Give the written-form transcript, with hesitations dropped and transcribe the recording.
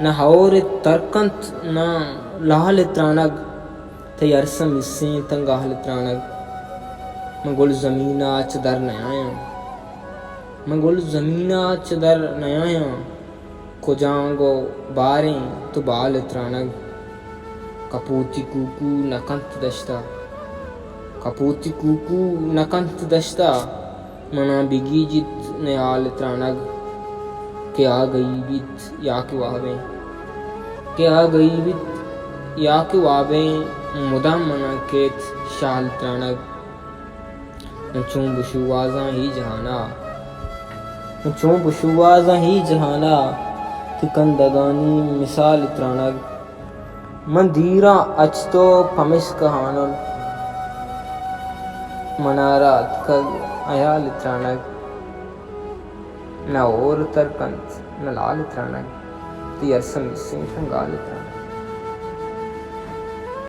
न haore tarkant na lahal tranag te yarsam isse tangahal tranag mangol zamina chadar naya mangol zamina chadar naya kojango bare to bal tranag kaputi kuku nakant dashta kaputi kuku nakant dashta mana bigijit nayal tranag के आ गई बीत या के Huawei के आ गई बीत या के वावे मुदा मना केत शाल त्रानग नचूं बुशुवाजा ही जहाना नचूं बुशुवाजा ही जहाना तिकंदगानी मिसाल त्रानग मंदीरा अचतो पमिस कहानल मनारात कग अयाल त्रानग न और तरकंत न लाल त्रानग ती अरसम सिंह गाल त्रानग